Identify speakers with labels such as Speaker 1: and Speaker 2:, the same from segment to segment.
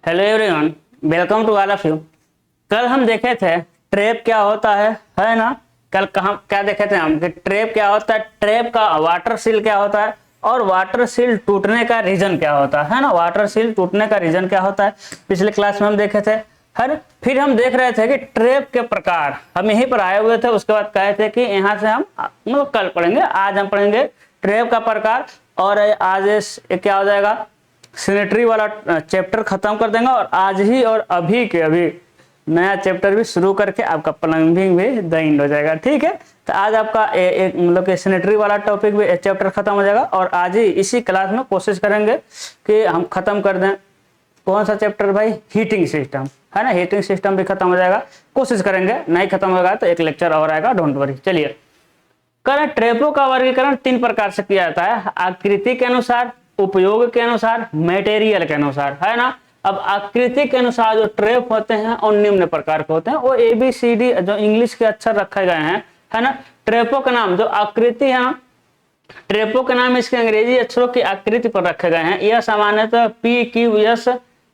Speaker 1: Hello everyone, welcome to all of you. कल हम देखे थे ट्रैप क्या होता है ना। कल कहाँ क्या देखे थे हम कि ट्रैप क्या होता है, ट्रैप का वाटर सील क्या होता है और वाटर सील टूटने का रीजन क्या होता है ना। वाटर सील टूटने का रीजन क्या होता है पिछले क्लास में हम देखे थे। हर फिर हम देख रहे थे कि ट्रैप के प्रकार हम यहीं पर आए हुए थे। उसके बाद कहे थे कि यहाँ से हम मतलब कल पढ़ेंगे, आज हम पढ़ेंगे ट्रैप का प्रकार। और आज क्या हो जाएगा, सिनेट्री वाला चैप्टर खत्म कर देंगे और आज ही और अभी के अभी नया चैप्टर भी शुरू करके आपका प्लम्बिंग भी द एंड हो जाएगा। ठीक है, तो आज आपका मतलब कि सिनेट्री वाला टॉपिक भी चैप्टर खत्म हो जाएगा और आज ही इसी क्लास में कोशिश करेंगे कि हम खत्म कर दें। कौन सा चैप्टर भाई? हीटिंग सिस्टम, है ना। हीटिंग सिस्टम भी खत्म हो जाएगा, कोशिश करेंगे। नहीं खत्म होगा तो एक लेक्चर और आएगा, डोंट वरी। चलिए, करंट ट्रैपों का वर्गीकरण 3 प्रकार से किया जाता है: आकृति के अनुसार, उपयोग के अनुसार, मटेरियल के अनुसार, है ना। अब आकृति के अनुसार जो ट्रैप होते हैं और निम्न प्रकार के होते हैं, वो ABCD जो इंग्लिश के अक्षर रखे गए हैं, है ना। ट्रैपों का नाम जो आकृति है, ट्रैपों के नाम इसके अंग्रेजी अक्षरों की आकृति पर रखे गए हैं। यह सामान्यतः PQS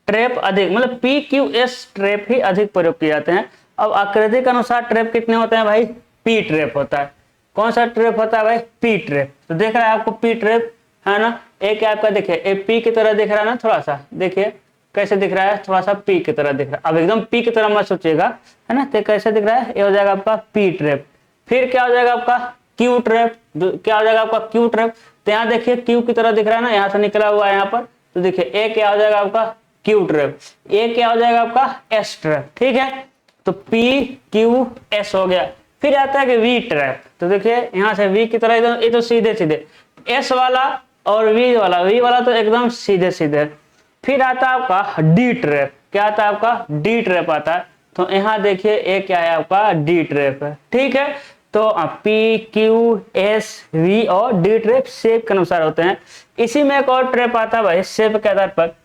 Speaker 1: ट्रैप अधिक, मतलब PQS ट्रैप ही अधिक प्रयोग किए जाते हैं। अब आकृति के अनुसार ट्रैप कितने होते हैं भाई? P ट्रैप होता है। कौन सा ट्रैप होता है भाई? P trap. तो देख रहा है आपको P ट्रैप, है ना। एक आपका देखिए एक P की तरह दिख रहा है ना, थोड़ा सा देखिए कैसे दिख रहा है, थोड़ा सा P की तरह दिख रहा है। अब एकदम P की तरह मत सोचिएगा, है ना। तो कैसे दिख रहा है? ये हो जाएगा आपका P ट्रैप। फिर क्या हो जाएगा आपका? Q trap. क्या हो जाएगा आपका? Q trap. तो यहाँ देखिए Q की तरह दिख रहा है ना, यहाँ से निकला हुआ है यहाँ पर। तो देखिए ए क्या हो जाएगा आपका? Q trap. ए क्या हो जाएगा आपका? S trap. ठीक है, तो PQS हो गया। फिर आता है कि V ट्रैप। तो देखिए यहाँ से V की तरह एकदम, ये तो सीधे सीधे S वाला और V वाला तो एकदम सीधे सीधे। फिर आता है आपका D ट्रैप। क्या आता है आपका? D ट्रैप आता है। तो यहाँ देखिए ये क्या है आपका? D ट्रैप है। ठीक है, तो PQS V और D ट्रैप शेप के अनुसार होते हैं। इसी में एक और ट्रैप आता है भाई शेप के आधार पर,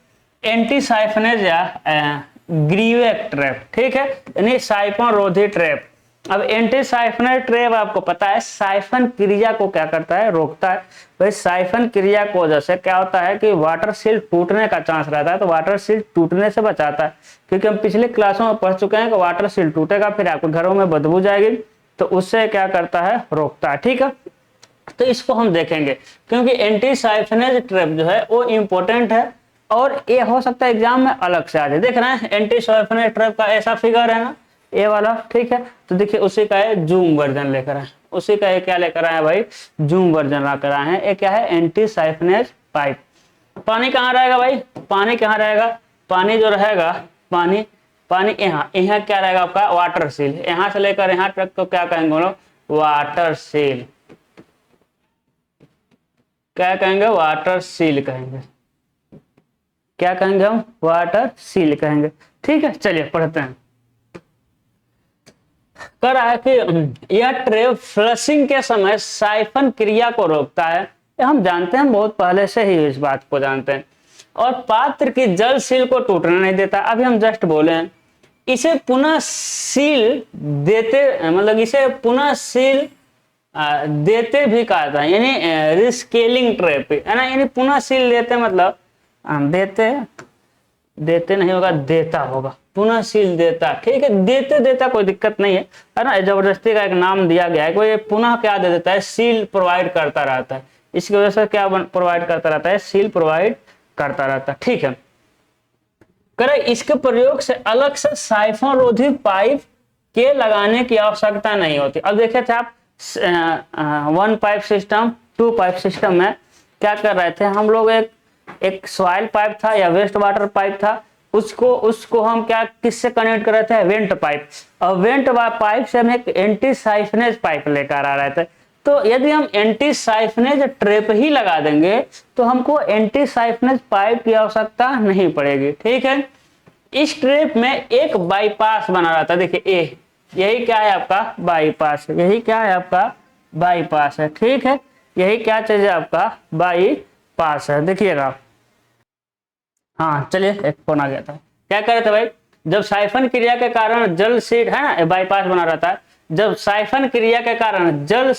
Speaker 1: एंटी साइफनेज या ग्रीवेक ट्रैप। ठीक है, यानी साइफन रोधी ट्रैप। अब एंटी साइफनेज ट्रैप आपको पता है साइफन क्रिया को क्या करता है? रोकता है। भाई साइफन क्रिया को वजह से क्या होता है कि वाटर सील टूटने का चांस रहता है, तो वाटर सील टूटने से बचाता है। क्योंकि हम पिछले क्लासों में पढ़ चुके हैं कि वाटर सील टूटेगा फिर आपके घरों में बदबू जाएगी, तो उससे क्या करता है? रोकता है। ठीक है, तो इसको हम देखेंगे क्योंकि एंटी साइफनेज ट्रैप जो है वो इंपॉर्टेंट है और ये हो सकता है एग्जाम में अलग से आ जाए। देख रहे हैं एंटी साइफनेज ट्रैप का ऐसा फिगर है ना, ये वाला। ठीक है, तो देखिए उसी का है जूम वर्जन लेकर आए, उसी का क्या लेकर आए भाई? जूम वर्जन लेकर आए हैं। ये क्या है? Anti siphonage pipe. पानी कहाँ रहेगा भाई? पानी कहाँ रहेगा? पानी जो रहेगा, पानी यहाँ क्या रहेगा आपका? Water seal. यहाँ से लेकर यहाँ तक तो क्या कहेंगे लोग? Water seal. क्या कहेंगे? वाटर सील कहेंगे। क्या कहेंगे हम? वाटर सील कहेंगे। ठीक है, चलिए पढ़ते हैं। कह रहा है कि यह ट्रैप फ्लशिंग के समय साइफन क्रिया को रोकता है। ये हम जानते हैं, बहुत पहले से ही इस बात को जानते हैं। और पात्र की जल सील को टूटने नहीं देता। अभी हम जस्ट बोले हैं इसे पुनः सील देते, मतलब इसे पुनः सील देते भी कहा था, यानी रिस्केलिंग ट्रैप, है ना। यानी पुनः सील देते मतलब देते नहीं होगा, देता होगा। पुनः सील देता, ठीक है। देते देता कोई दिक्कत नहीं है ना। जबरदस्ती का एक नाम दिया गया है, कोई पुनः क्या दे देता है? सील प्रोवाइड करता रहता है। इसकी वजह से क्या प्रोवाइड करता रहता है? सील प्रोवाइड करता रहता है। ठीक है, करे इसके प्रयोग से अलग से साइफन रोधी पाइप के लगाने की आवश्यकता नहीं होती। अब देखे थे आप 1 पाइप सिस्टम, 2 पाइप सिस्टम में क्या कर रहे थे हम लोग? एक सॉइल पाइप था या वेस्ट वाटर पाइप था, उसको हम क्या किससे कनेक्ट कर रहे थे? Went pipe. और वेंट पाइप से हम एक एंटी साइफनेज पाइप लेकर आ रहे थे। तो यदि हम एंटी साइफनेज ट्रैप ही लगा देंगे तो हमको एंटी साइफनेज पाइप की आवश्यकता नहीं पड़ेगी। ठीक है, इस ट्रैप में एक बाईपास बना रहा था। देखिए यही क्या है आपका? बाईपास। यही क्या है आपका? बाईपास है। ठीक है, यही क्या चीज है आपका? बाईपास है। देखिएगा, हाँ चलिए एक फोन आ गया था। क्या कर रहे थे भाई? जब साइफन क्रिया के कारण जल सीट, है ना, बाईपास बना रहता है। जब साइफन क्रिया के कारण जल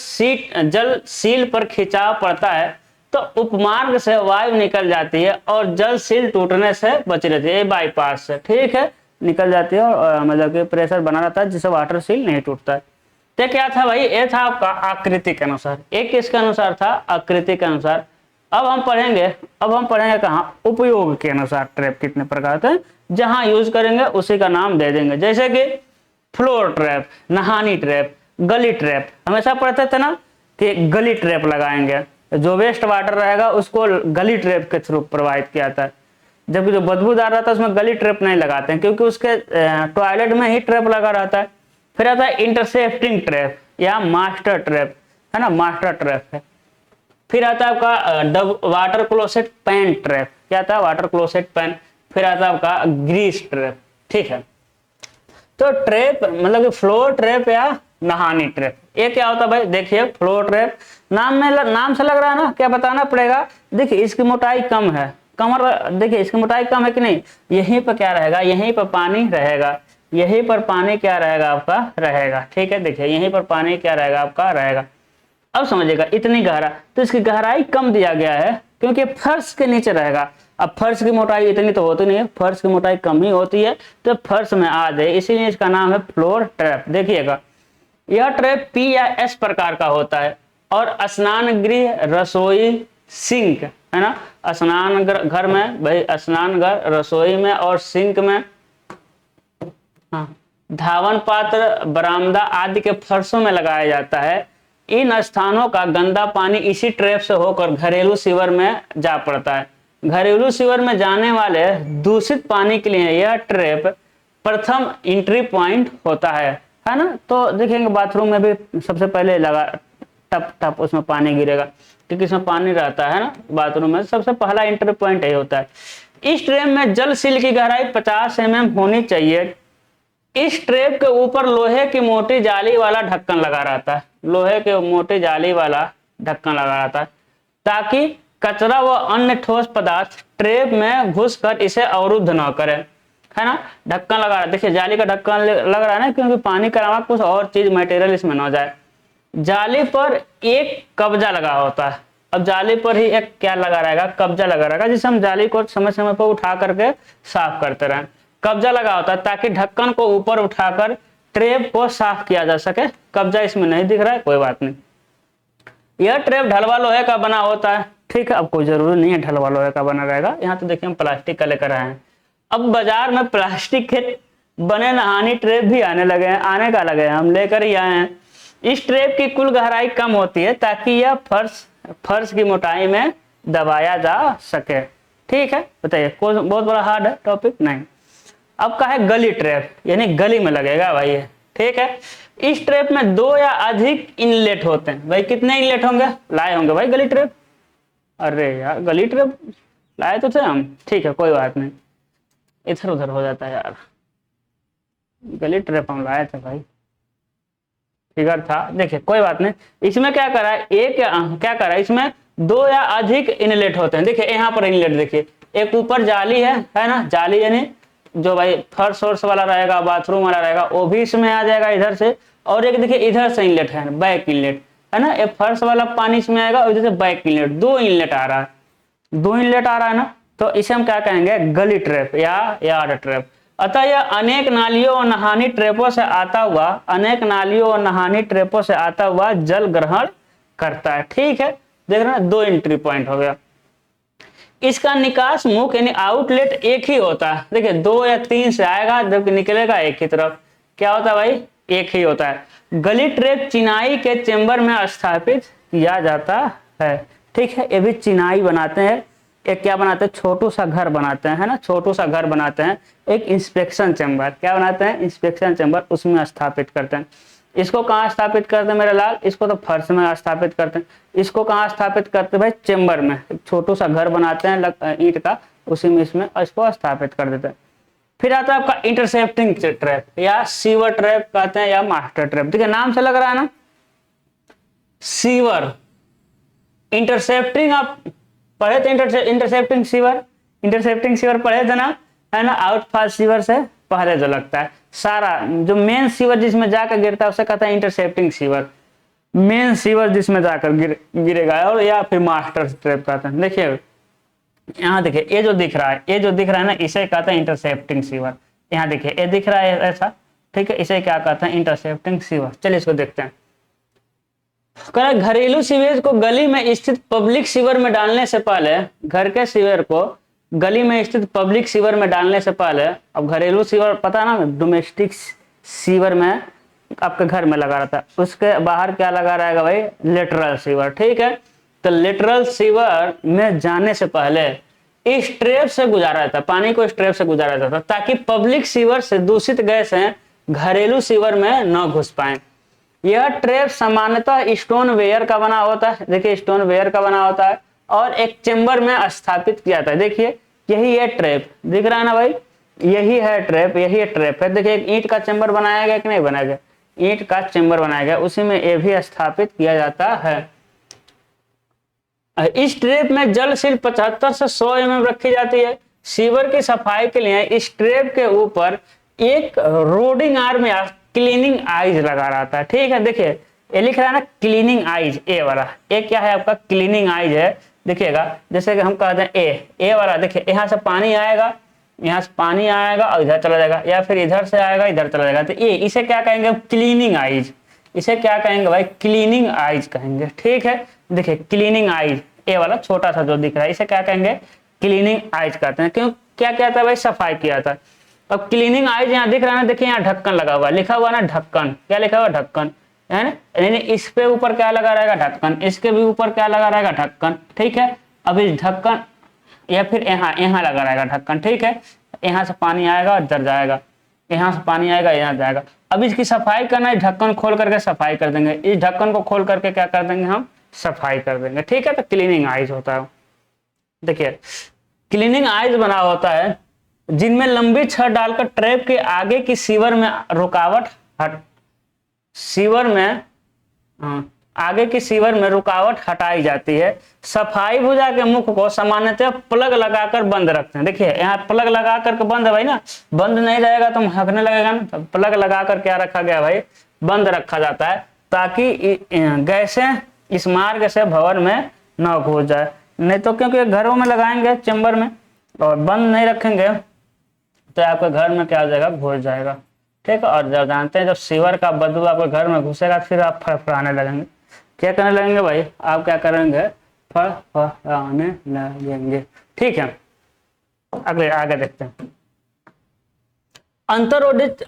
Speaker 1: सील पर खिंचाव पड़ता है तो उपमार्ग से वायु निकल जाती है और जल सील टूटने से बची रहती है, बाईपास से, ठीक है, निकल जाती है और मतलब कि प्रेशर बना रहता है जिससे वाटर सील नहीं टूटता है। तो क्या था भाई, ये था आपका आकृति के अनुसार, एक किसके अनुसार था, आकृति के अनुसार। अब हम पढ़ेंगे कहाँ, उपयोग के अनुसार ट्रैप कितने प्रकार के, जहां यूज करेंगे उसी का नाम दे देंगे। जैसे कि फ्लोर ट्रैप, नहानी ट्रैप, गली ट्रैप, हमेशा पढ़ते थे ना कि गली ट्रैप लगाएंगे, जो वेस्ट वाटर रहेगा उसको गली ट्रैप के थ्रू प्रवाहित किया जाता है, जबकि जो बदबूदार रहता है उसमें गली ट्रैप नहीं लगाते हैं क्योंकि उसके टॉयलेट में ही ट्रैप लगा रहता है। फिर आता है इंटरसेप्टिंग ट्रैप या मास्टर ट्रैप, है ना, मास्टर ट्रैप है। फिर आता है आपका वाटर क्लोसेट पैन ट्रैप, क्या आता है, वाटर क्लोसेट पैन। फिर आता है आपका ग्रीस ट्रैप, ठीक है। तो ट्रैप मतलब कि फ्लोर ट्रैप या नहानी ट्रैप, ये क्या होता है भाई, देखिए फ्लोर ट्रैप नाम से लग रहा है ना, क्या बताना पड़ेगा, देखिए इसकी मोटाई कम है, कमर, देखिए इसकी मोटाई कम है कि नहीं, यहीं पर क्या रहेगा, यहीं पर पानी रहेगा, यहीं पर पानी क्या रहेगा आपका रहेगा, ठीक है, देखिए यहीं पर पानी क्या रहेगा आपका रहेगा। अब समझिएगा इतनी गहरा, तो इसकी गहराई कम दिया गया है क्योंकि फर्श के नीचे रहेगा। अब फर्श की मोटाई इतनी तो होती नहीं है, फर्श की मोटाई कम ही होती है, तो फर्श में आ जाए, इसीलिए इसका नाम है फ्लोर ट्रैप। देखिएगा यह ट्रैप पी या एस प्रकार का होता है और स्नान गृह, रसोई, सिंक, है ना, स्नान घर में भाई, स्नान घर, रसोई में और सिंक में, हाँ, धावन पात्र, बरामदा आदि के फर्शों में लगाया जाता है। इन स्थानों का गंदा पानी इसी ट्रैप से होकर घरेलू सीवर में जा पड़ता है। घरेलू सीवर में जाने वाले दूषित पानी के लिए यह ट्रैप प्रथम एंट्री पॉइंट होता है ना। तो देखेंगे बाथरूम में भी सबसे पहले लगा टप टप उसमें पानी गिरेगा क्योंकि इसमें पानी रहता है ना, बाथरूम में सबसे पहला एंट्री पॉइंट यही होता है। इस ट्रैप में जल सील की गहराई 50 mm होनी चाहिए। इस ट्रैप के ऊपर लोहे की मोटी जाली वाला ढक्कन लगा रहता है, लोहे के मोटी जाली वाला ढक्कन लगा रहता है ताकि कचरा व अन्य ठोस पदार्थ ट्रैप में घुसकर इसे अवरुद्ध न करे, है ना। ढक्कन लगा रहा है, देखिए जाली का ढक्कन लग रहा है ना, क्योंकि पानी के अलावा कुछ और चीज मटेरियल इसमें न जाए। जाली पर एक कब्जा लगा होता है, अब जाली पर ही एक क्या लगा रहेगा, कब्जा लगा रहेगा, जिसे हम जाली को समय समय पर उठा करके साफ करते रहें। कब्जा लगा होता है ताकि ढक्कन को ऊपर उठाकर ट्रैप को साफ किया जा सके। कब्जा इसमें नहीं दिख रहा है, कोई बात नहीं। यह ट्रैप ढलवा लोहे का बना होता है, ठीक है। अब कोई जरूरी नहीं है ढलवा लोहे का बना रहेगा, यहाँ तो देखिए हम प्लास्टिक का लेकर आए हैं। अब बाजार में प्लास्टिक के बने नहानी ट्रैप भी आने लगे हैं, आने का लगे हैं, हम लेकर ही आए हैं। इस ट्रैप की कुल गहराई कम होती है ताकि यह फर्श की मोटाई में दबाया जा सके, ठीक है। बताइए कोई बहुत बड़ा हार्ड है टॉपिक नहीं। अब का है गली ट्रैप, यानी गली में लगेगा भाई ये, ठीक है। इस ट्रैप में 2 या अधिक इनलेट होते हैं। भाई कितने इनलेट होंगे, लाए होंगे भाई गली ट्रैप, अरे यार गली ट्रैप लाए तो थे हम, ठीक है कोई बात नहीं, इधर उधर हो जाता है यार। गली ट्रैप हम लाए थे भाई, फिगर था, देखिए कोई बात नहीं। इसमें क्या करा है, क्या करा है, इसमें 2 या अधिक इनलेट होते हैं। देखिए यहाँ पर इनलेट देखिए, एक ऊपर जाली है ना, जाली यानी जो भाई फर्श वर्श वाला रहेगा, बाथरूम वाला रहेगा, वो भी इसमें आ जाएगा इधर से। और एक देखिए इधर से इनलेट है, बैक इनलेट, है ना, एक फर्श वाला पानी इसमें आएगा और इधर से बैक इनलेट, 2 इनलेट आ रहा है, 2 इनलेट आ रहा है ना। तो इसे हम क्या कहेंगे, गली ट्रैप या यार्ड ट्रैप। अतः यह अनेक नालियों और नहानी ट्रैपों से आता हुआ, अनेक नालियों और नहानी ट्रैपों से आता हुआ जल ग्रहण करता है, ठीक है। देख रहे हैं 2 एंट्री पॉइंट हो गया। इसका निकास मुख यानी आउटलेट एक ही होता है, देखिए 2 या 3 से आएगा जबकि निकलेगा एक ही तरफ, क्या होता है भाई, एक ही होता है। गली ट्रैप चिनाई के चेंबर में स्थापित किया जाता है, ठीक है। ये भी चिनाई बनाते हैं, एक क्या बनाते हैं, छोटू सा घर बनाते हैं, है ना, छोटू सा घर बनाते हैं, एक इंस्पेक्शन चेंबर, क्या बनाते हैं, इंस्पेक्शन चेंबर, उसमें स्थापित करते हैं। इसको कहाँ स्थापित करते हैं मेरे लाल, इसको तो फर्श में स्थापित करते हैं। इसको कहाँ स्थापित करते हैं भाई, चेंबर में, एक छोटू सा घर बनाते हैं ईंट का, उसी में इसमें इसको स्थापित कर देते हैं। फिर आता है आपका इंटरसेप्टिंग ट्रैप या सीवर ट्रैप कहते हैं या मास्टर ट्रैप। देखिए नाम से लग रहा है ना, सीवर, इंटरसेप्टिंग आप पढ़े थे, इंटरसेप्टिंग सीवर पढ़े थे ना, है ना। आउटफॉल सीवर से पहले जो लगता है, सारा जो मेन सीवर जिसमें जाकर गिरता है उसे कहता है इंटरसेप्टिंग सीवर। मेन सीवर जिसमें जाकर गिरेगा, और या फिर मास्टर ट्रैप कहते हैं। देखिए यहाँ देखिए ये जो दिख रहा है, ये जो दिख रहा है ना, इसे कहते हैं इंटरसेप्टिंग सीवर। यहाँ देखिए ये दिख रहा है ऐसा, ठीक है, इसे क्या कहते हैं, इंटरसेप्टिंग सीवर। चलिए इसको देखते हैं। घरेलू सीवेज को गली में स्थित पब्लिक सीवर में डालने से पहले, घर के सीवर को गली में स्थित पब्लिक सीवर में डालने से पहले, अब घरेलू सीवर पता ना, डोमेस्टिक सीवर में आपके घर में लगा रहता है, उसके बाहर क्या लगा रहेगा भाई, लेटरल सीवर, ठीक है। तो लेटरल सीवर में जाने से पहले इस ट्रैप से गुजारा जाता है, पानी को इस ट्रैप से गुजारा जाता है, ताकि पब्लिक सीवर से दूषित गैसें घरेलू सीवर में न घुस पाए। यह ट्रैप सामान्यतः स्टोन वेयर का बना होता है, देखिए स्टोन वेयर का बना होता है, और एक चेंबर में स्थापित किया जाता है। देखिए यही है ट्रैप, दिख रहा है ना भाई, यही है ट्रैप, यही ट्रैप है। देखिए एक ईंट का चेंबर बनाया गया कि नहीं बनाया गया, ईंट का चेंबर बनाया गया, उसी में ये भी स्थापित किया जाता है। इस ट्रैप में जल सील 75 से 100 mm रखी जाती है। सीवर की सफाई के लिए इस ट्रैप के ऊपर एक रोडिंग आर्म या क्लीनिंग आइज लगा रहता है, ठीक है। देखिए ये लिख रहा है ना क्लीनिंग आइज, ए वाला, ए क्या है आपका, क्लीनिंग आइज है। देखिएगा जैसे कि हम कहते हैं ए वाला, देखिए यहाँ से पानी आएगा, यहाँ से पानी आएगा और इधर चला जाएगा, या फिर इधर से आएगा इधर चला जाएगा, तो ये इसे क्या कहेंगे, क्लीनिंग आइज। इसे क्या कहेंगे भाई, क्लीनिंग आइज कहेंगे, ठीक है। देखिए क्लीनिंग आइज, ए वाला छोटा सा जो दिख रहा है, इसे क्या कहेंगे, क्लीनिंग आइज कहते हैं। क्यों, क्या किया था भाई, सफाई किया था। अब क्लीनिंग आइज यहाँ दिख रहा है ना, देखिए यहाँ ढक्कन लगा हुआ, लिखा हुआ ना ढक्कन, क्या लिखा हुआ, ढक्कन है ना, यानी इस पे ऊपर क्या लगा रहेगा, ढक्कन, इसके भी ऊपर क्या लगा रहेगा, ढक्कन, ठीक है। अब इस ढक्कन या फिर यहाँ लगा रहेगा ढक्कन, ठीक है। यहाँ से पानी आएगा और इधर जाएगा, यहाँ से पानी आएगा यहाँ जाएगा। अब इसकी सफाई करना है, ढक्कन खोल करके सफाई कर देंगे, इस ढक्कन को खोल करके क्या कर देंगे, हम सफाई कर देंगे, ठीक है। तो क्लीनिंग आइज होता है। देखिए क्लीनिंग आइज बना होता है जिनमें लंबी छड़ डालकर ट्रैप के आगे की सीवर में आगे की सीवर में रुकावट हटाई जाती है। सफाई भुजा के मुख को सामान्यतः प्लग लगाकर बंद रखते हैं। देखिए यहाँ प्लग लगा करके बंद है भाई ना, बंद नहीं रहेगा तो महकने लगेगा ना, तो प्लग लगाकर क्या रखा गया भाई, बंद रखा जाता है, ताकि गैसें इस मार्ग से भवन में न घुस जाए। नहीं तो क्योंकि घरों में लगाएंगे चैम्बर में और बंद नहीं रखेंगे तो आपके घर में क्या हो जाएगा, घुस जाएगा, ठीक है। और जब जानते हैं जब सीवर का बदबू आपके घर में घुसेगा फिर आप फड़फड़ाने लगेंगे, क्या करने लगेंगे भाई, आप क्या करेंगे, फड़फड़ाने लगेंगे, ठीक है। अगले आगे देखते हैं। अंतरोदित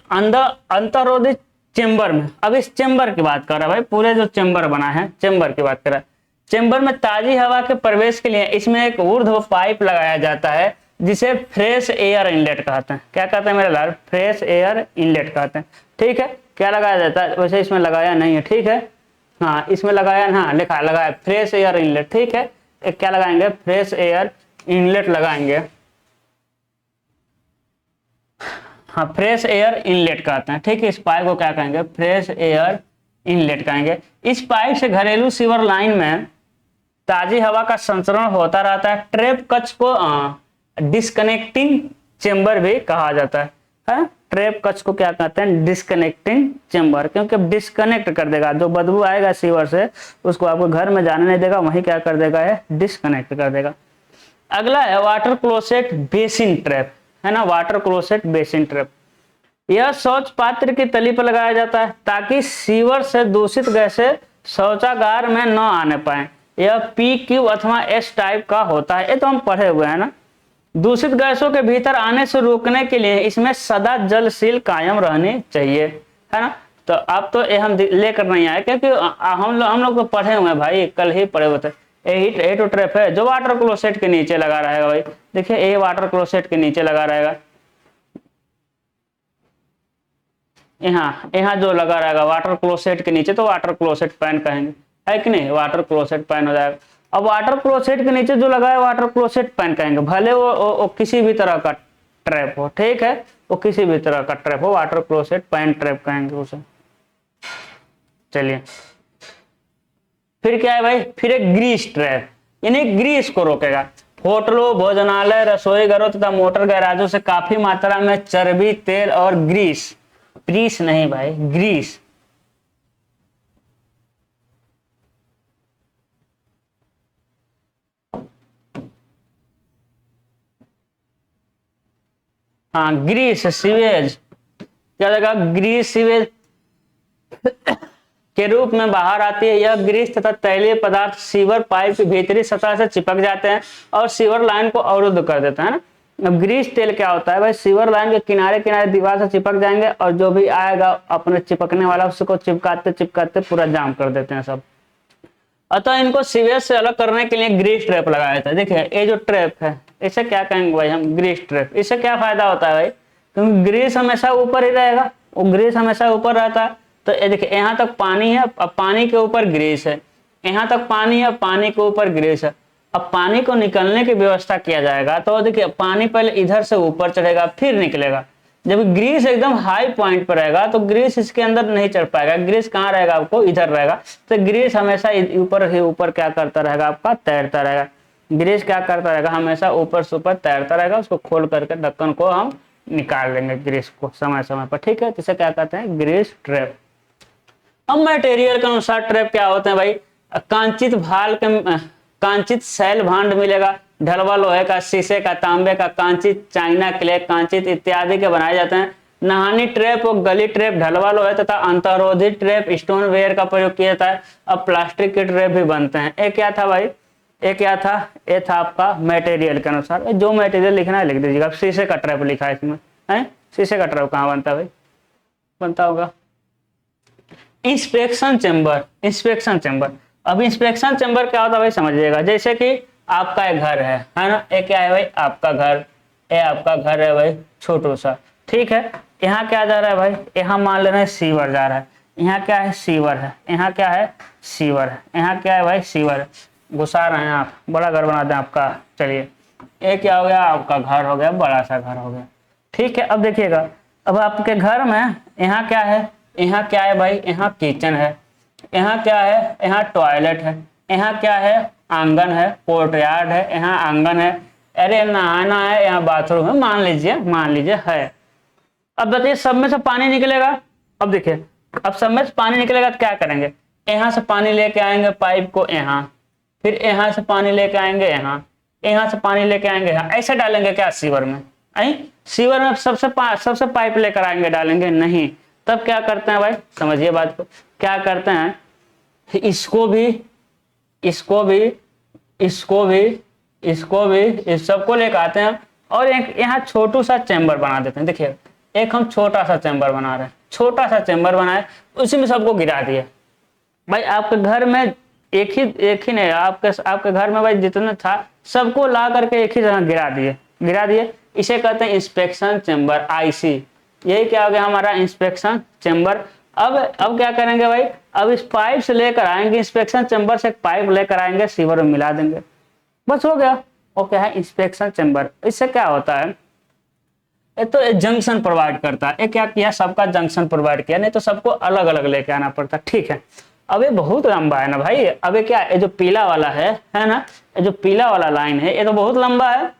Speaker 1: चेंबर में, अब इस चेंबर की बात कर रहा है भाई, पूरे जो चेंबर बना है चेंबर की बात कर रहा है। चेंबर में ताजी हवा के प्रवेश के लिए इसमें एक ऊर्ध्व पाइप लगाया जाता है जिसे फ्रेश एयर इनलेट कहते हैं। क्या कहते हैं मेरे लाल, फ्रेश एयर इनलेट कहते हैं, ठीक है। क्या लगाया जाता है, वैसे इसमें लगाया नहीं है, ठीक है, हाँ इसमें लगाया, हाँ लिखा लगाया फ्रेश एयर इनलेट, ठीक है। एक क्या लगाएंगे, फ्रेश एयर इनलेट लगाएंगे, हाँ फ्रेश एयर इनलेट कहते हैं, ठीक है। इस पाइप को क्या कहेंगे, फ्रेश एयर इनलेट कहेंगे। इस पाइप से घरेलू सीवर लाइन में ताजी हवा का संचरण होता रहता है। ट्रैप कक्ष को डिस्कनेक्टिंग चेंबर भी कहा जाता है। ट्रैप कक्ष को क्या कहते हैं, डिस्कनेक्टिंग चेंबर, क्योंकि डिस्कनेक्ट कर देगा, जो बदबू आएगा सीवर से उसको आपको घर में जाने नहीं देगा, वहीं क्या कर देगा है, डिस्कनेक्ट कर देगा। अगला है वाटर क्लोसेट बेसिन ट्रैप, है ना, वाटर क्लोसेट बेसिन ट्रैप। यह शौच पात्र की तली पर लगाया जाता है ताकि सीवर से दूषित गैसें शौचागार में न आने पाए। यह PQ अथवा S टाइप का होता है, ये तो हम पढ़े हुए हैं ना। दूषित गैसों के भीतर आने से रोकने के लिए इसमें सदा जल सील कायम रहनी चाहिए, है ना। तो अब तो ये हम लेकर नहीं आए, क्योंकि हम लोग तो पढ़े हुए हैं भाई, कल ही पढ़े हुए थे। यही तो ट्रैप है जो वाटर क्लोसेट के नीचे लगा रहेगा भाई। देखिए ये वाटर क्लोसेट के नीचे लगा रहेगा, यहाँ जो लगा रहेगा वाटर क्लोसेट के नीचे, तो वाटर क्लोसेट पैन कहेंगे, है कि नहीं, वाटर क्लोसेट पैन हो जाएगा। अब वाटर क्लोसेट के नीचे जो लगा है वाटर क्लोसेट पैन कहेंगे, भले वो किसी भी तरह का ट्रैप हो, ठीक है, वो किसी भी तरह का ट्रैप हो, वाटर क्लोसेट पैन ट्रैप कहेंगे उसे। चलिए फिर क्या है भाई, फिर एक ग्रीस ट्रैप, यानी ग्रीस को रोकेगा। होटलों, भोजनालय, रसोई घरों तथा मोटर गैराजों से काफी मात्रा में चर्बी, तेल और ग्रीस नहीं भाई, ग्रीस हाँ ग्रीस सीवेज, क्या लगा, ग्रीस सीवेज के रूप में बाहर आती है। यह ग्रीस तथा तैलीय पदार्थ सीवर पाइप की भीतरी सतह से चिपक जाते हैं और सीवर लाइन को अवरुद्ध कर देते हैं ना। अब ग्रीस तेल क्या होता है भाई, सीवर लाइन के किनारे किनारे दीवार से चिपक जाएंगे और जो भी आएगा अपने चिपकने वाला उसको चिपकाते चिपकाते पूरा जाम कर देते हैं सब। अतः इनको सीवेज से अलग करने के लिए ग्रीस ट्रैप लगाया जाता है। देखिए ये जो ट्रैप है इसे क्या कहेंगे भाई हम, ग्रीस ट्रैप। इससे क्या फायदा होता है भाई, क्योंकि ग्रीस हमेशा ऊपर ही रहेगा, वो ग्रीस हमेशा ऊपर रहता है। तो ये देखिए यहाँ तक पानी है, अब पानी के ऊपर ग्रीस है, यहाँ तक पानी है, पानी के ऊपर ग्रीस है। अब पानी को निकलने की व्यवस्था किया जाएगा तो देखिए पानी पहले इधर से ऊपर चढ़ेगा फिर निकलेगा। जब ग्रीस एकदम हाई पॉइंट पर रहेगा तो ग्रीस इसके अंदर नहीं चढ़ पाएगा। ग्रीस कहाँ रहेगा, आपको इधर रहेगा। तो ग्रीस हमेशा ऊपर ही ऊपर क्या करता रहेगा, आपका तैरता रहेगा। ग्रीस क्या करता रहेगा, हमेशा ऊपर से ऊपर तैरता रहेगा। उसको खोल करके ढक्कन को हम निकाल लेंगे ग्रीस को समय समय पर, ठीक है। इसे क्या कहते हैं, ग्रीस ट्रैप। अब मटेरियल के अनुसार ट्रैप क्या होते हैं भाई, कांचित भाल के कांचित शैल भांड मिलेगा, ढलवा लोहे का, शीशे का, तांबे का, कांचित, चाइना क्ले, कांचित इत्यादि के बनाए जाते हैं। नहानी ट्रैप और गली ट्रैप ढलवा लोहे तथा अंतरोधी ट्रैप स्टोन वेयर का प्रयोग किया जाता है। अब प्लास्टिक के ट्रैप भी बनते हैं। ये क्या था भाई, ये क्या था, ये था आपका मटेरियल के अनुसार। जो मटेरियल लिखना है लिख दीजिएगा। शीशे का ट्रैप लिखा है इसमें, है शीशे का ट्रैप कहाँ बनता है भाई, बनता होगा इंस्पेक्शन चेंबर। इंस्पेक्शन चेंबर, अब इंस्पेक्शन चेंबर क्या होता है भाई समझिएगा। जैसे कि आपका एक घर है ना, ये क्या है भाई आपका घर, ये आपका घर है भाई छोटू सा, ठीक है। यहाँ क्या जा रहा है भाई, यहाँ मान ले रहे हैं सीवर जा रहा है, यहाँ क्या है सीवर है, यहाँ क्या है सीवर है, यहाँ क्या है भाई सीवर है। घुसा रहे हैं आप, बड़ा घर बना दें आपका। चलिए ये क्या हो गया, आपका घर हो गया, बड़ा सा घर हो गया, ठीक है। अब देखिएगा, अब आपके घर में यहाँ क्या है, यहाँ क्या है भाई, यहाँ किचन है, यहाँ क्या है, यहाँ टॉयलेट है, यहाँ क्या है आंगन है, कोर्टयार्ड है, यहाँ आंगन है, अरे नहाना है, यहाँ बाथरूम है, मान लीजिए है। अब बताइए सब में से पानी निकलेगा। अब देखिए अब सब में से पानी निकलेगा तो क्या करेंगे, यहाँ से पानी लेके आएंगे पाइप को यहाँ, फिर यहाँ से पानी लेके आएंगे यहाँ से पानी लेके आएंगे यहाँ, ऐसे डालेंगे क्या सीवर में, सीवर में सबसे पाइप लेकर आएंगे डालेंगे नहीं। तब क्या करते हैं भाई समझिए बात को, क्या करते हैं इसको भी इस सबको लेकर आते हैं और एक यहाँ छोटू सा चैम्बर बना देते हैं। देखिए एक हम छोटा सा चैम्बर बना रहे हैं, छोटा सा चैम्बर बनाए, उसी में सबको गिरा दिए। भाई आपके घर में एक ही नहीं, आपके घर में भाई जितना था सबको ला करके एक ही जगह गिरा दिए। इसे कहते हैं इंस्पेक्शन चैम्बर, आईसी। यही क्या हो गया हमारा इंस्पेक्शन चैम्बर। अब क्या करेंगे भाई, अब इस पाइप से लेकर आएंगे, इंस्पेक्शन चैम्बर से एक पाइप लेकर आएंगे, सीवर में मिला देंगे, बस हो गया। वो क्या है इंस्पेक्शन चैम्बर। इससे क्या होता है, ये तो जंक्शन प्रोवाइड करता है। ये क्या किया, सबका जंक्शन प्रोवाइड किया, नहीं तो सबको अलग अलग लेके आना पड़ता, ठीक है। अब ये बहुत लंबा है ना भाई, अब ये क्या, ये जो पीला वाला है ना, ये जो पीला वाला लाइन है ये तो बहुत लंबा है।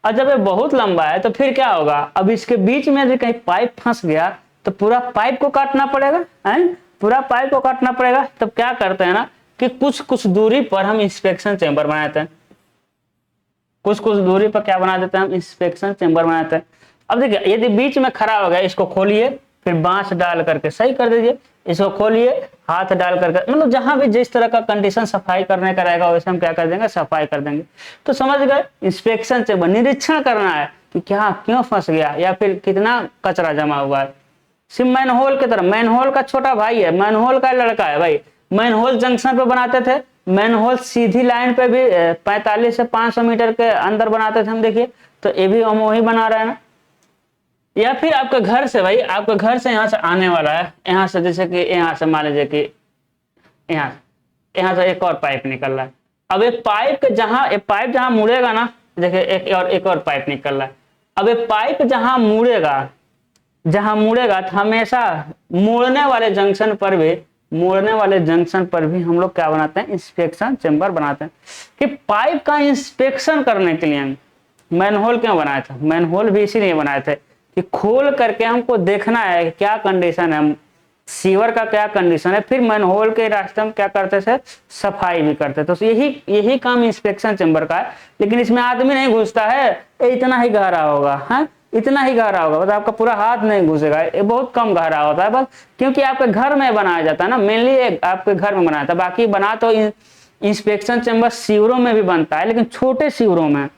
Speaker 1: और जब ये बहुत लंबा है तो फिर क्या होगा, अब इसके बीच में यदि कहीं पाइप फंस गया तो पूरा पाइप को काटना पड़ेगा, पूरा पाइप को काटना पड़ेगा। तब क्या करते हैं ना कि कुछ दूरी पर हम इंस्पेक्शन चैम्बर बनाते हैं, कुछ दूरी पर क्या बना देते हैं हम, इंस्पेक्शन चैम्बर बनाते हैं। अब देखिए यदि बीच में खड़ा हो गया, इसको खोलिए, फिर बांस डाल करके सही कर दीजिए, इसको खोलिए, हाथ डाल करके, मतलब जहां भी जिस तरह का कंडीशन सफाई करने का रहेगा वैसे हम क्या कर देंगे, सफाई कर देंगे। तो समझ गए, इंस्पेक्शन चैम्बर निरीक्षण करना है कि क्या क्यों फंस गया या फिर कितना कचरा जमा हुआ है। सिर्फ मैनहोल की तरह, मैनहोल का छोटा भाई है, मैनहोल का लड़का है भाई। मैनहोल जंक्शन पे बनाते थे, मैनहोल सीधी लाइन पे भी 45 से 500 मीटर के अंदर बनाते थे हम। देखिए तो ये भी हम वही बना रहे हैं ना। या फिर आपके घर से भाई, आपके घर से यहाँ से आने वाला है, यहाँ से जैसे कि यहाँ से मान लीजिए कि यहाँ से एक और पाइप निकल रहा है। अब एक पाइप जहाँ मुड़ेगा ना, देखिए एक और पाइप निकल रहा है। अब ये पाइप जहाँ मुड़ेगा तो हमेशा मुड़ने वाले जंक्शन पर भी हम लोग क्या बनाते हैं, इंस्पेक्शन चैम्बर बनाते हैं। कि पाइप का इंस्पेक्शन करने के लिए मैनहोल क्यों बनाए थे, मैनहोल भी इसीलिए बनाए थे कि खोल करके हमको देखना है कि क्या कंडीशन है, सीवर का क्या कंडीशन है, फिर मैनहोल के रास्ते में क्या करते थे, सफाई भी करते। तो यही काम इंस्पेक्शन चैम्बर का है। लेकिन इसमें आदमी नहीं घुसता है, इतना ही गहरा होगा, इतना ही गहरा होगा, मतलब आपका पूरा हाथ नहीं घुसेगा, ये बहुत कम गहरा होता है बस, क्योंकि आपके घर में बनाया जाता है ना, मेनली आपके घर में बनाया था। बाकी बना तो इंस्पेक्शन चेम्बर सीवरों में भी बनता है, लेकिन छोटे सीवरों में,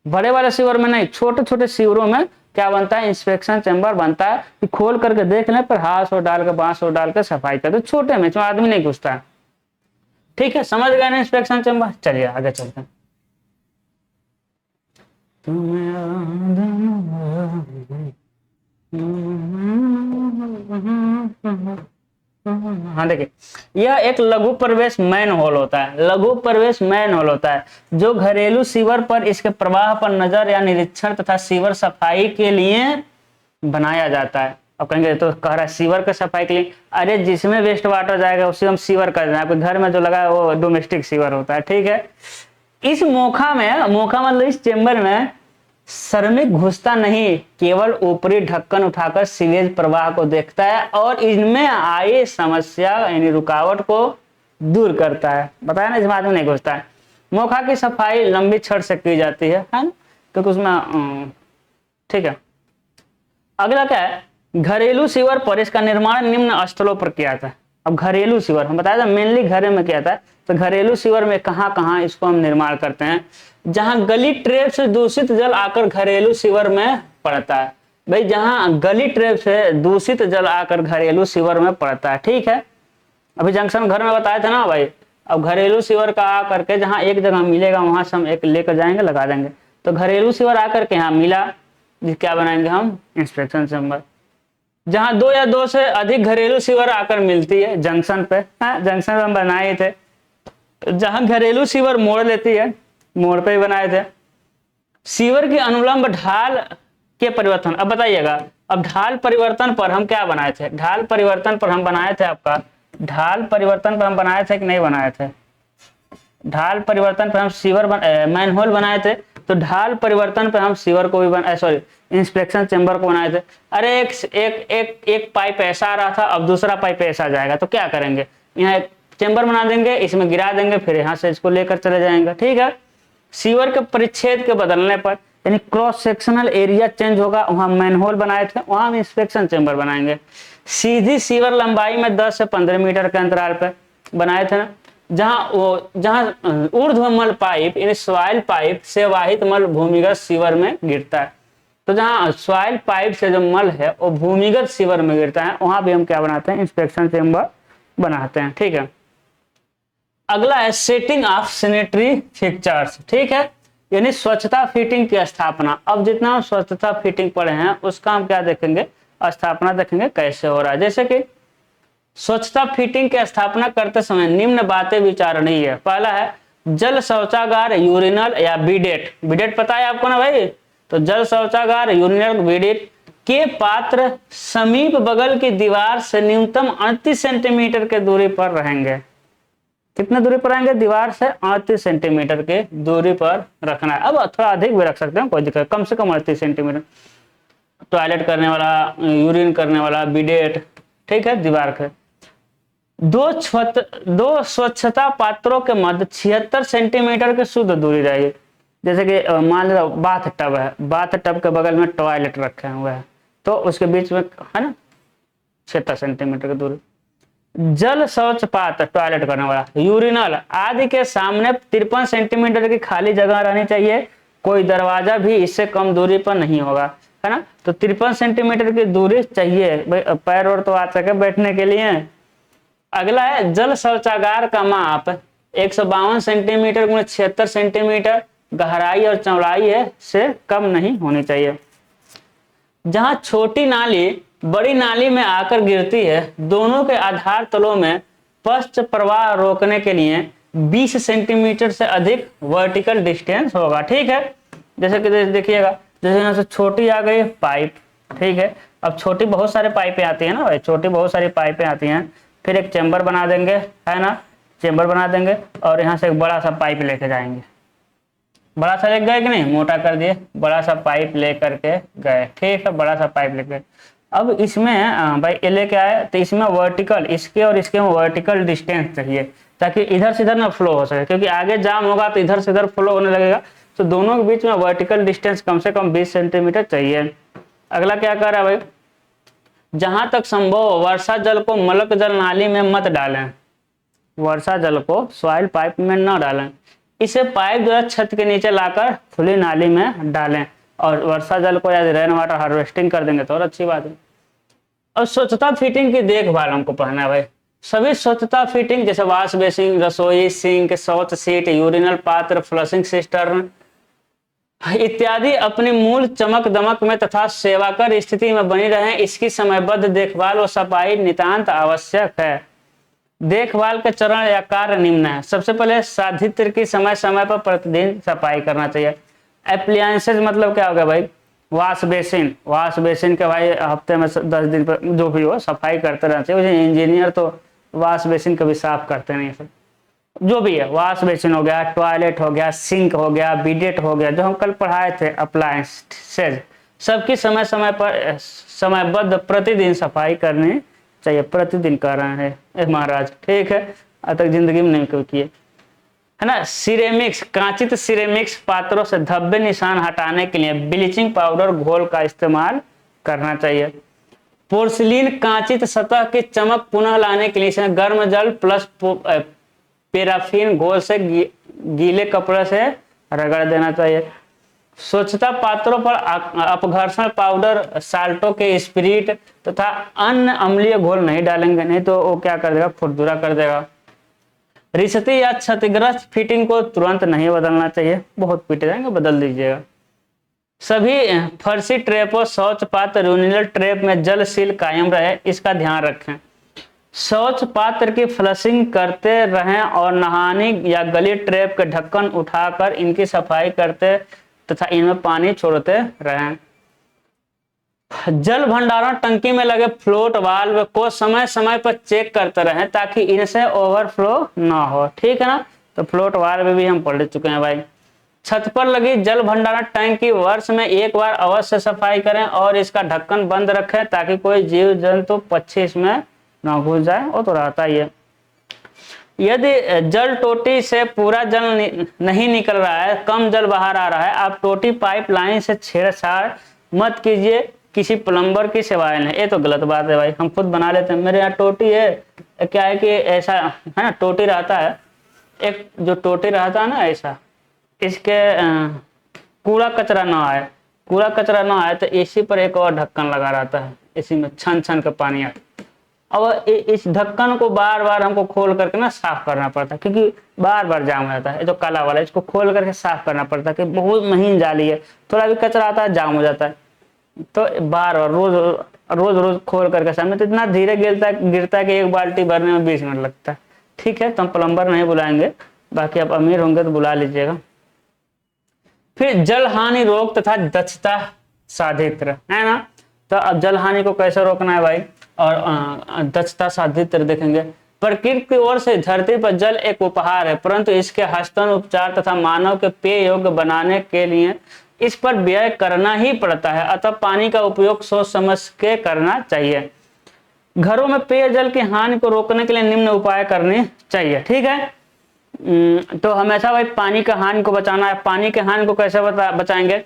Speaker 1: बड़े वाले सीवर में नहीं, छोटे छोटे सीवरों में क्या बनता है, इंस्पेक्शन चेम्बर बनता है कि खोल करके देख लें, पर हाथ और डाल के बांस और डाल के सफाई कर दो, छोटे में जो आदमी नहीं घुसता है। ठीक है, समझ गए ना इंस्पेक्शन चेम्बर। चलिए आगे चलते हैं। हाँ देखिए, यह एक लघु प्रवेश मैन होल होता है, लघु प्रवेश मैन होल होता है जो घरेलू सीवर पर इसके प्रवाह पर नजर या निरीक्षण तथा सीवर सफाई के लिए बनाया जाता है। अब कहेंगे तो कह रहा है सीवर का सफाई के लिए, अरे जिसमें वेस्ट वाटर जाएगा उसे हम सीवर कर देना, आपके घर में जो लगा है वो डोमेस्टिक सीवर होता है। ठीक है, इस मोखा मतलब इस चेम्बर में श्रमिक घुसता नहीं, केवल ऊपरी ढक्कन उठाकर सीवेज प्रवाह को देखता है और इनमें आई समस्या यानी रुकावट को दूर करता है। बताया ना, इसमें आदमी नहीं घुसता है। मोखा की सफाई लंबी छड़ से की जाती है ना, क्योंकि उसमें ठीक है। अगला क्या है, घरेलू सीवर पर इसका निर्माण निम्न स्थलों पर किया था। अब घरेलू सीवर हम बताया था मेनली घरे में किया था, तो घरेलू सीवर में कहाँ कहाँ इसको हम निर्माण करते हैं, जहां गली ट्रैप से दूषित जल आकर घरेलू सीवर में पड़ता है। भाई जहां गली ट्रैप से दूषित जल आकर घरेलू सीवर में पड़ता है। ठीक है, अभी जंक्शन घर में बताया था ना भाई, अब घरेलू सीवर का आ करके जहां एक जगह मिलेगा वहां से हम एक लेकर जाएंगे, लगा देंगे। तो घरेलू सीवर आकर के यहाँ मिला, क्या बनाएंगे हम, इंस्पेक्शन चेम्बर। जहां दो या दो से अधिक घरेलू सीवर आकर मिलती है जंक्शन पे, जंक्शन पे हम बनाए थे। जहां घरेलू सीवर मोड़ लेती है, मोड़ पे ही बनाए थे। सीवर की अनुलंब ढाल के परिवर्तन, अब बताइएगा, अब ढाल परिवर्तन पर हम क्या बनाए थे, ढाल परिवर्तन पर हम बनाए थे, आपका ढाल परिवर्तन पर हम बनाए थे कि नहीं बनाए थे, ढाल परिवर्तन पर हम सीवर मैनहोल बनाए थे, तो ढाल परिवर्तन पर हम सीवर को भी सॉरी इंस्पेक्शन चेम्बर को बनाए थे। अरे एक पाइप ऐसा आ रहा था, अब दूसरा पाइप ऐसा जाएगा, तो क्या करेंगे, यहाँ एक चेम्बर बना देंगे, इसमें गिरा देंगे, फिर यहाँ से इसको लेकर चले जाएंगे। ठीक है, सीवर के परिच्छेद के बदलने पर यानी क्रॉस सेक्शनल एरिया चेंज होगा, वहां मैनहोल बनाए थे, वहां हम इंस्पेक्शन चेम्बर बनाएंगे। सीधी सीवर लंबाई में 10 से 15 मीटर के अंतराल पर बनाए थे ना, जहां ऊर्ध्वमल पाइप यानी सॉइल पाइप से वाहित मल भूमिगत सीवर में गिरता है, तो जहां सॉइल पाइप से जो मल है वो भूमिगत सीवर में गिरता है, वहां भी हम क्या बनाते हैं, इंस्पेक्शन चेम्बर बनाते हैं। ठीक है, अगला है सेटिंग ऑफ सैनिटरी फिक्चर्स। ठीक है, यानी स्वच्छता फिटिंग की स्थापना। अब जितना हम स्वच्छता फिटिंग पढ़े हैं उसका हम क्या देखेंगे, स्थापना देखेंगे कैसे हो रहा है। जैसे कि स्वच्छता फिटिंग की स्थापना करते समय निम्न बातें विचारणीय है। पहला है जल शौचागार, यूरिनल या बिडेट। बिडेट पता है आपको ना भाई, तो जल शौचागार, यूरिनल, बिडेट के पात्र समीप बगल की दीवार से न्यूनतम 38 सेंटीमीटर के दूरी पर रहेंगे। कितने दूरी पर आएंगे, दीवार से 38 सेंटीमीटर के दूरी पर रखना है। अब थोड़ा अधिक भी रख सकते हैं, कोई दिक्कत, कम से कम 38 सेंटीमीटर। टॉयलेट करने वाला, यूरिन करने वाला, बिडेट, ठीक है, दीवार के दो स्वच्छता पात्रों के मध्य 76 सेंटीमीटर की शुद्ध दूरी रहेगी। जैसे कि मान लो बाथ टब है, बाथ टब के बगल में टॉयलेट रखे हुए हैं, तो उसके बीच में है ना 76 सेंटीमीटर की दूरी। जल शौच पात्र, टॉयलेट करने वाला, यूरिनल आदि के सामने 53 सेंटीमीटर की खाली जगह रहनी चाहिए, कोई दरवाजा भी इससे कम दूरी पर नहीं होगा, है ना। तो 53 सेंटीमीटर की दूरी चाहिए, पैर और तो आ सके बैठने के लिए। अगला है जल शौचागार का माप 152 सेंटीमीटर गुणे 76 सेंटीमीटर, गहराई और चौड़ाई है से कम नहीं होनी चाहिए। जहां छोटी नाली बड़ी नाली में आकर गिरती है, दोनों के आधार तलों में पश्च प्रवाह रोकने के लिए 20 सेंटीमीटर से अधिक वर्टिकल डिस्टेंस होगा। ठीक है, जैसे कि देखिएगा, जैसे यहाँ से छोटी आ गई पाइप, ठीक है, अब छोटी बहुत सारी पाइपें आती है ना भाई, छोटी बहुत सारी पाइपें आती हैं, फिर एक चैम्बर बना देंगे, है ना, चैम्बर बना देंगे और यहाँ से एक बड़ा सा पाइप लेके जाएंगे। बड़ा सा लेके गए कि नहीं, मोटा कर दिए, बड़ा सा पाइप ले करके गए, ठीक है, बड़ा सा पाइप लेके। अब इसमें भाई ये लेके आए, तो इसमें वर्टिकल, इसके और इसके में वर्टिकल डिस्टेंस चाहिए, ताकि इधर से इधर ना फ्लो हो सके, क्योंकि आगे जाम होगा तो इधर से इधर फ्लो होने लगेगा, तो दोनों के बीच में वर्टिकल डिस्टेंस कम से कम 20 सेंटीमीटर चाहिए। अगला क्या कर रहा है भाई, जहां तक संभव हो वर्षा जल को मलक जल नाली में मत डालें। वर्षा जल को सॉइल पाइप में न डालें, इसे पाइप जो है छत के नीचे लाकर खुली नाली में डालें। और वर्षा जल को यदि रेन वाटर हार्वेस्टिंग कर देंगे तो और अच्छी बात है। और स्वच्छता फिटिंग की देखभाल हमको पढ़ना है भाई। सभी स्वच्छता फिटिंग जैसे वॉश बेसिन, रसोई, सिंक, शौच सीट, यूरिनल पात्र, फ्लशिंग सिस्टर्न इत्यादि अपनी मूल चमक दमक में तथा सेवाकर स्थिति में बनी रहें, इसकी समयबद्ध देखभाल व सफाई नितांत आवश्यक है। देखभाल के चरण या कार्य निम्न है। सबसे पहले साधित्र की समय समय पर प्रतिदिन सफाई करना चाहिए। एप्लायंसेज मतलब क्या हो गया भाई, वॉश बेसिन के भाई हफ्ते में 10 दिन पर जो भी हो सफाई करते रहना चाहिए। इंजीनियर तो वॉश बेसिन कभी साफ करते नहीं सर। जो भी है वॉश बेसिन हो गया, टॉयलेट हो गया, सिंक हो गया, बिडेट हो गया, जो हम कल पढ़ाए थे अप्लायंसेज, सबकी समय समय पर समयबद्ध प्रतिदिन सफाई करनी चाहिए। प्रतिदिन कर रहे हैं महाराज, ठीक है, अब तक जिंदगी में नहीं कभी किए, है ना। सिरेमिक्स, कांचित सिरेमिक्स पात्रों से धब्बे निशान हटाने के लिए ब्लीचिंग पाउडर घोल का इस्तेमाल करना चाहिए। पोर्सिलीन कांचित सतह की चमक पुनः लाने के लिए इसमें गर्म जल प्लस पैराफिन घोल से गीले कपड़े से रगड़ देना चाहिए। स्वच्छता पात्रों पर अपघर्षण पाउडर, साल्टो के स्पिरिट तथा अन्य अम्लीय घोल नहीं डालेंगे, नहीं तो वो क्या कर देगा, खुरदुरा कर देगा। रिसती या क्षतिग्रस्त फिटिंग को तुरंत नहीं बदलना चाहिए, बहुत पीटे जाएंगे, बदल दीजिएगा। सभी फर्शी ट्रेपों, शौच पात्र, यूरिनल ट्रेप में जल सील कायम रहे, इसका ध्यान रखें। शौच पात्र की फ्लशिंग करते रहें और नहाने या गली ट्रेप के ढक्कन उठाकर इनकी सफाई करते तथा इनमें पानी छोड़ते रहें। जल भंडारण टंकी में लगे फ्लोट वाल्व को समय समय पर चेक करते रहें ताकि इनसे ओवरफ्लो ना हो, ठीक है ना। तो फ्लोट वाल्व भी हम पढ़ चुके हैं भाई। छत पर लगी जल भंडारण टैंक की वर्ष में एक बार अवश्य सफाई करें और इसका ढक्कन बंद रखें ताकि कोई जीव जंतु पक्षी इसमें ना घुस जाए, वो तो रहता ही है। यदि जल टोटी से पूरा जल नहीं निकल रहा है, कम जल बाहर आ रहा है, आप टोटी पाइप लाइन से छेड़छाड़ मत कीजिए, किसी प्लम्बर की सेवाएं लें। ये तो गलत बात है भाई, हम खुद बना लेते हैं। मेरे यहाँ टोटी है, क्या है कि ऐसा है ना, टोटी रहता है, एक जो टोटी रहता है ना ऐसा, इसके कूड़ा कचरा ना आए तो इसी पर एक और ढक्कन लगा रहता है, इसी में छन छन का पानी आता। अब इस ढक्कन को बार बार हमको खोल करके ना साफ करना पड़ता है, क्योंकि बार बार जाम हो जाता है। ये जो काला वाला, इसको खोल करके साफ करना पड़ता है कि बहुत महीन जाली है, थोड़ा भी कचरा आता है जाम हो जाता है। तो बार बार रोज खोल करके सामने, तो इतना धीरे गिरता है कि एक बाल्टी भरने में 20 मिनट लगता है। ठीक है, तो हम प्लम्बर नहीं बुलाएंगे, बाकी आप अमीर होंगे तो बुला लीजिएगा। फिर जल हानि रोक तथा दक्षता साधित्र, है ना। तो अब जल हानि को कैसे रोकना है भाई, और दक्षता साधित्र देखेंगे। प्रकृति की ओर से धरती पर जल एक उपहार है, परंतु इसके हस्तन उपचार तथा मानव के पेय योग्य बनाने के लिए इस पर व्यय करना ही पड़ता है, अतः पानी का उपयोग सोच समझ के करना चाहिए। घरों में पेयजल की हानि को रोकने के लिए निम्न उपाय करने चाहिए, ठीक है। तो हमेशा भाई पानी का हानि को बचाना है। पानी के हानि को कैसे बचाएंगे,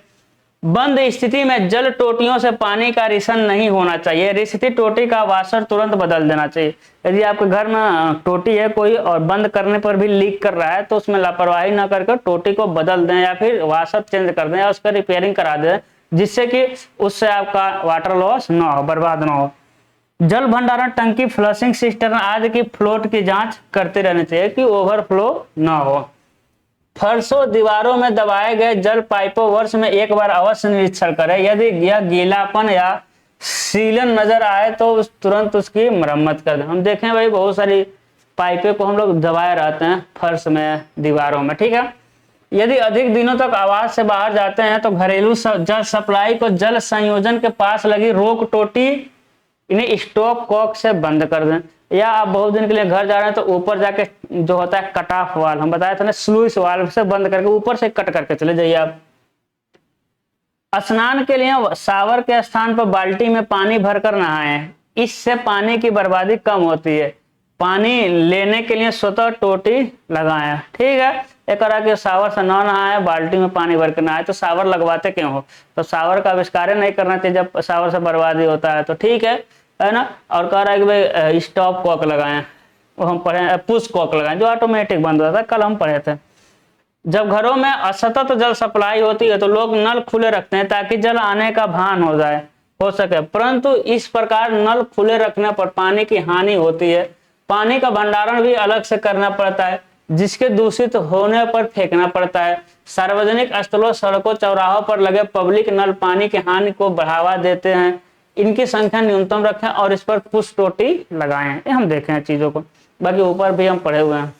Speaker 1: बंद स्थिति में जल टोटियों से पानी का रिसन नहीं होना चाहिए। रिसती टोटी का वाशर तुरंत बदल देना चाहिए। यदि आपके घर में टोटी है कोई और बंद करने पर भी लीक कर रहा है, तो उसमें लापरवाही ना करके टोटी को बदल दें या फिर वाशर चेंज कर दें या उसका रिपेयरिंग करा दें, जिससे कि उससे आपका वाटर लॉस ना हो, बर्बाद ना हो। जल भंडारण टंकी, फ्लशिंग सिस्टम आदि की फ्लोट की जांच करते रहना चाहिए कि ओवरफ्लो ना हो। फर्शों दीवारों में दबाए गए जल पाइपों वर्ष में एक बार अवश्य निरीक्षण करें। यदि यह गीलापन या सीलन नजर आए तो तुरंत उसकी मरम्मत कर दें। हम देखें भाई बहुत सारी पाइपें को हम लोग दबाए रहते हैं फर्श में, दीवारों में, ठीक है। यदि अधिक दिनों तक आवाज से बाहर जाते हैं तो घरेलू जल सप्लाई को जल संयोजन के पास लगी रोक टोटी इन्हें स्टॉप कॉक से बंद कर दें। या आप बहुत दिन के लिए घर जा रहे हैं तो ऊपर जाके जो होता है कट ऑफ वाल्व, हम बताए थे ना, स्लूइस वाल्व से बंद करके ऊपर से कट करके चले जाइए आप। स्नान के लिए शावर के स्थान पर बाल्टी में पानी भरकर नहाएं, इससे पानी की बर्बादी कम होती है। पानी लेने के लिए स्वतः टोटी लगाएं, ठीक है। एक करा कि शावर से ना नहाए, बाल्टी में पानी भर के नहाए, तो शावर लगवाते क्यों हो? तो शावर का आविष्कार नहीं करना चाहिए जब शावर से बर्बादी होता है, तो ठीक है ना। और कह रहा है कि भाई स्टॉप कॉक लगाएं, वो हम पढ़े, पुश कॉक लगाएं जो ऑटोमेटिक बंद होता है, कल हम पढ़े थे। जब घरों में असतत जल सप्लाई होती है तो लोग नल खुले रखते हैं ताकि जल आने का भान हो सके, परंतु इस प्रकार नल खुले रखने पर पानी की हानि होती है। पानी का भंडारण भी अलग से करना पड़ता है, जिसके दूषित होने पर फेंकना पड़ता है। सार्वजनिक स्थलों, सड़कों, चौराहों पर लगे पब्लिक नल पानी की हानि को बढ़ावा देते हैं। इनकी संख्या न्यूनतम रखें और इस पर पुश टोटी लगाएं। ये हम देखें चीजों को, बाकी ऊपर भी हम पढ़े हुए हैं।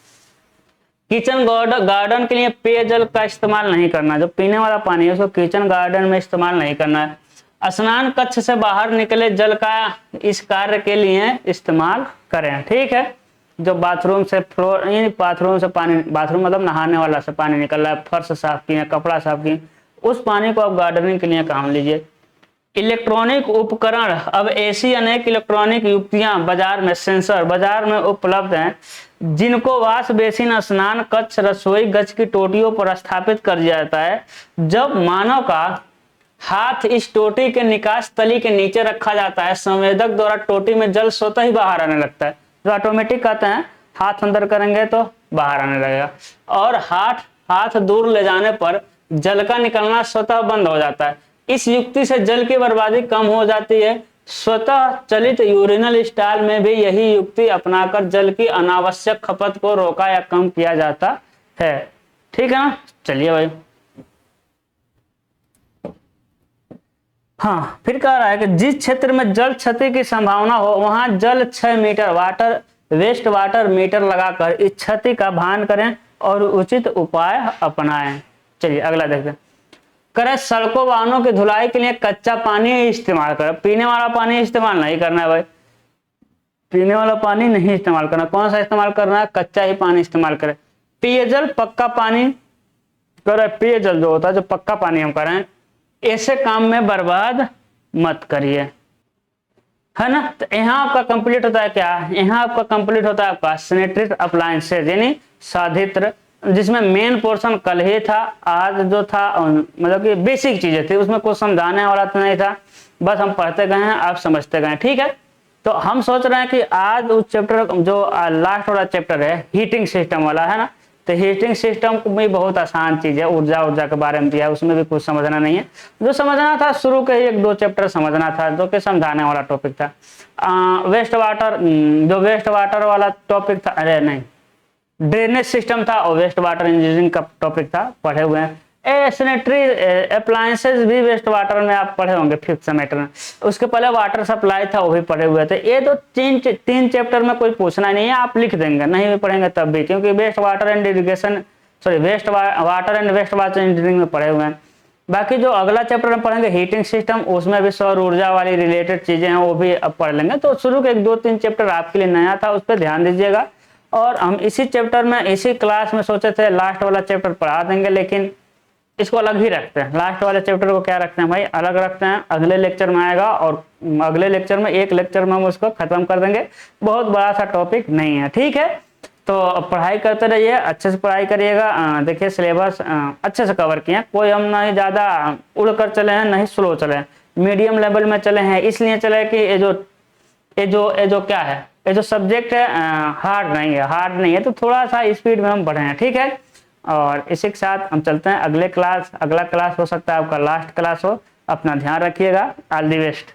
Speaker 1: किचन गार्डन के लिए पेयजल का इस्तेमाल नहीं करना, जो पीने वाला पानी है उसको किचन गार्डन में इस्तेमाल नहीं करना है। स्नान कक्ष से बाहर निकले जल का इस कार्य के लिए इस्तेमाल करें, ठीक है। जो बाथरूम से बाथरूम से पानी, बाथरूम मतलब नहाने वाला से पानी निकल रहा है, फर्श साफ किए, कपड़ा साफ किए, उस पानी को आप गार्डनिंग के लिए काम लीजिए। इलेक्ट्रॉनिक उपकरण, अब ऐसी अनेक इलेक्ट्रॉनिक युक्तियां बाजार में, सेंसर बाजार में उपलब्ध हैं, जिनको वाश बेसिन, स्नान कक्ष, रसोई गच की टोटियों पर स्थापित कर दिया जाता है। जब मानव का हाथ इस टोटी के निकास तली के नीचे रखा जाता है, संवेदक द्वारा टोटी में जल स्वतः ही बाहर आने लगता है। जो ऑटोमेटिक कहते हैं, हाथ अंदर करेंगे तो बाहर आने लगेगा, और हाथ दूर ले जाने पर जल का निकलना स्वतः बंद हो जाता है। इस युक्ति से जल की बर्बादी कम हो जाती है। स्वतः चलित यूरिनल स्टाल में भी यही युक्ति अपनाकर जल की अनावश्यक खपत को रोका या कम किया जाता है, ठीक है ना। चलिए भाई, हाँ, फिर कह रहा है कि जिस क्षेत्र में जल क्षति की संभावना हो वहां जल 6 मीटर वेस्ट वाटर मीटर लगाकर इस क्षति का भान करें और उचित उपाय अपनाएं। चलिए अगला देखते हैं। करें सड़कों, वाहनों की धुलाई के लिए कच्चा पानी इस्तेमाल करें। पीने वाला पानी इस्तेमाल नहीं करना है भाई, पीने वाला पानी नहीं इस्तेमाल करना। कौन सा इस्तेमाल करना है? कच्चा ही पानी इस्तेमाल करें। पेयजल, पक्का पानी करें, पेयजल जो होता है, जो पक्का पानी हम करें, ऐसे काम में बर्बाद मत करिए, है ना। तो यहाँ आपका कंप्लीट होता है क्या? यहाँ आपका कंप्लीट होता है आपका सैनिटरी अप्लायंसेज, यानी साधित्र, जिसमें मेन पोर्शन कल ही था। आज जो था मतलब कि बेसिक चीजें थी, उसमें कुछ समझाने वाला तो नहीं था, बस हम पढ़ते गए हैं, आप समझते गए, ठीक है। तो हम सोच रहे हैं कि आज उस चैप्टर जो लास्ट वाला चैप्टर है हीटिंग सिस्टम वाला, है ना, तो हीटिंग सिस्टम भी बहुत आसान चीज है, ऊर्जा के बारे में दिया है, उसमें भी कुछ समझना नहीं है। जो समझना था शुरू के 1-2 चैप्टर समझना था, जो कि समझाने वाला टॉपिक था। वेस्ट वाटर, जो वेस्ट वाटर वाला टॉपिक था, अरे नहीं, ड्रेनेज सिस्टम था और वेस्ट वाटर इंजीनियरिंग का टॉपिक था, पढ़े हुए हैं। सैनिटरी अप्लायंसेज भी वेस्ट वाटर में आप पढ़े होंगे 5th सेमेस्टर में। उसके पहले वाटर सप्लाई था, वो भी पढ़े हुए थे। ये तो 3 चैप्टर में कोई पूछना नहीं है, आप लिख देंगे, नहीं भी पढ़ेंगे तब भी, क्योंकि waste water and irrigation, sorry waste water and waste water engineering में पढ़े हुए हैं। बाकी जो अगला चैप्टर में पढ़ेंगे हीटिंग सिस्टम, उसमें भी सौर ऊर्जा वाली रिलेटेड चीजें हैं, वो भी अब पढ़ लेंगे। तो शुरू के 1-2-3 चैप्टर आपके लिए नया था, उस पर ध्यान दीजिएगा। और हम इसी चैप्टर में, इसी क्लास में सोचे थे लास्ट वाला चैप्टर पढ़ा देंगे, लेकिन इसको अलग ही रखते हैं। लास्ट वाले चैप्टर को क्या रखते हैं भाई? अलग रखते हैं, अगले लेक्चर में आएगा, और अगले लेक्चर में, एक लेक्चर में हम उसको खत्म कर देंगे। बहुत बड़ा सा टॉपिक नहीं है, ठीक है। तो पढ़ाई करते रहिए, अच्छे से पढ़ाई करिएगा। देखिए सिलेबस अच्छे से कवर किए, कोई हम नहीं ज्यादा उड़ कर चले हैं, नहीं स्लो चले हैं, मीडियम लेवल में चले हैं। इसलिए चले कि ये जो क्या है, ये जो सब्जेक्ट है हार्ड नहीं है, तो थोड़ा सा स्पीड में हम बढ़े हैं, ठीक है। और इसी के साथ हम चलते हैं अगला क्लास हो सकता है आपका लास्ट क्लास हो। अपना ध्यान रखिएगा, ऑल द बेस्ट।